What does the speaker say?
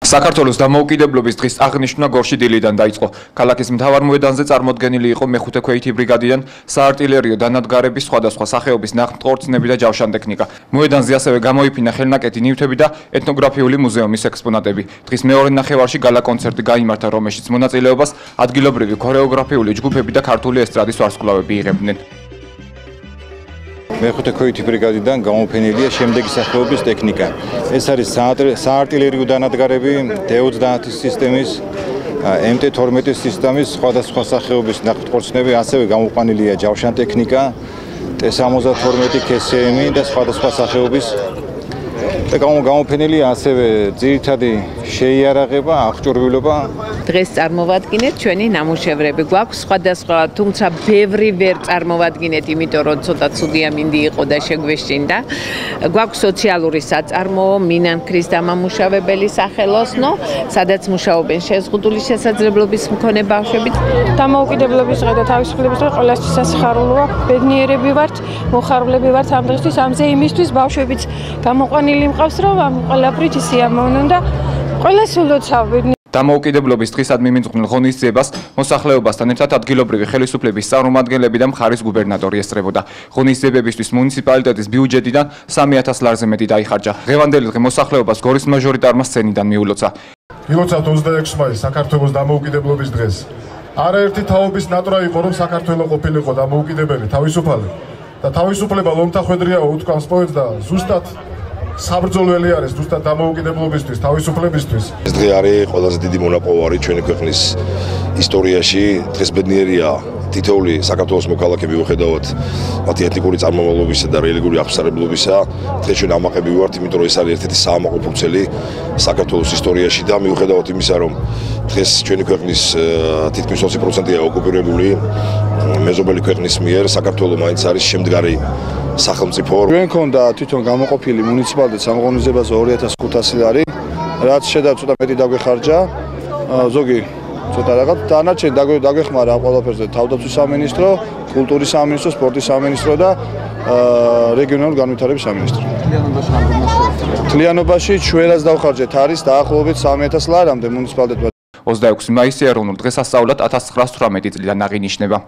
საქართველოს დამოუკიდებლობის დღის აღნიშვნა გორში დილიდან დაიწყო. ქალაქის მთავარ მოედანზე წარმოდგენილი იყო მეხუთე ქვეითი ბრიგადიდან საარტილერიო დანადგარების სხვადასხვა სახეობის ნახტყორცნები და ჯავშანტექნიკა. მოედანზე ასევე გამოიფინა ხელნაკეთი ნივთები და ეთნოგრაფიული მუზეუმის ექსპონატები. დღის მეორე ნახევარში გალა კონცერტი გაიმართა, რომელშიც მონაწილეობას ადგილობრივი ქორეოგრაფიული ჯგუფები და ქართული ესტრადის ვარსკვლავები იღებდნენ. მეხუთე ქვეითი ბრიგადიდან გამოფენილია შემდეგი სახეობის ტექნიკა. ეს არის საარტილერიო დანადგარები, D-30 სისტემის, MT-12 სისტემის სხვადასხვა სახეობის ნახტყორცნები, ასევე გამოყვანილია ჯავშანტექნიკა, T-72 KSM და სხვადასხვა სახეობის და გამოფენილია ასევე ძირითადი შეიარაღება, აღჭურვილობა. დღეს წარმოვადგინეთ ჩვენი ნამუშევრები. გვაქვს სხვადასხვა, თუმცა ბევრი ვერ წარმოვადგინეთ, იმიტომ რომ ცოტა ცუდია მინდი იყო და შეგვეშინდა. გვაქვს სოციალური საწარმოო, მინანქრის დამამუშავებელი სახელოსნო, სადაც მუშაობენ შეზღუდული შესაძლებლობის მქონე ბავშვები. დამოუკიდებლობის დღე და თავისუფლების დღე ყველასთვის სასიხარულოა. ბედნიერები ვართ, მოხარულები ვართ ამ დღისთვის, ამზე იმისთვის ბავშვებიც გამოყვანილი მყავს, რომ ამ ყველაფრით ისიამოვნონ და ყველას ულოცავენ. დამოუკიდებლობის დღისადმი მიმწყვნელ ღონისძიებას მოსახლეობასთან ერთად ადგილობრივი ხელისუფლების წარმომადგენლები და მხარის გუბერნატორი ესწრებოდა. ღონისძიებებისთვის მუნიციპალიტეტის ბიუჯეტიდან 3000 ლარზე მეტი დაიხარჯა. დღევანდელი დღე მოსახლეობას გორის მაჟორიტარმა სცენიდან მიულოცა. მივოცავთ 26 მაისს საქართველოს დამოუკიდებლობის დღეს. არაერთი თაობის ნატრა იყო, რომ საქართველო ყოფილიყო დამოუკიდებელი, თავისუფალი და თავისუფლება ლომთახვედრიაო უთქვამს პოეტს და ზუსტად საბრძოლველი არის ზუსტად დამოუკიდებლობისთვის, თავისუფლებისთვის. ეს დღე არის ყველაზე დიდი მონაპოვარი ჩვენი ქვეყნის ისტორიაში. დღეს ბედნიერია თითოეული საქართველოს მოქალაქე მიუხედავად მათი ეთნიკური წარმომავლობისა და რელიგიური აღსარებლობისა. დღეს ჩვენ ამაყები ვართ, იმიტომ რომ ეს არის ერთ-ერთი საამაყო ფურცელი საქართველოს ისტორიაში და მიუხედავად იმისა, რომ დღეს ჩვენი ქვეყნის თითქმის 20%-ია ოკუპირებული მეზობელი ქვეყნის მიერ, საქართველოს მაინც არის შემდგარი სახელმწიფო. ჩვენ ქონდა თვითონ გამოყოფილი მუნიციპალიტეტის სამღონისძიებაზე 2500 ლარი, რაც შედარებით ცოტა მეტი დაგვეხარჯა, ზოგი ცოტა რაღაც დანარჩენი დაგვეხმარა ამ ყველაფერზე თავდაცვის სამინისტრო, კულტურის სამინისტრო, სპორტის სამინისტრო და რეგიონალური განვითარების სამინისტრო. თლიანობაში ჩვენაც დავხარჯეთ არის დაახლოებით 3000 ლარამდე მუნიციპალიტეტმა. 26 მაისი ეროვნულ დღესასწაულად 1918 წლიდან აღინიშნება.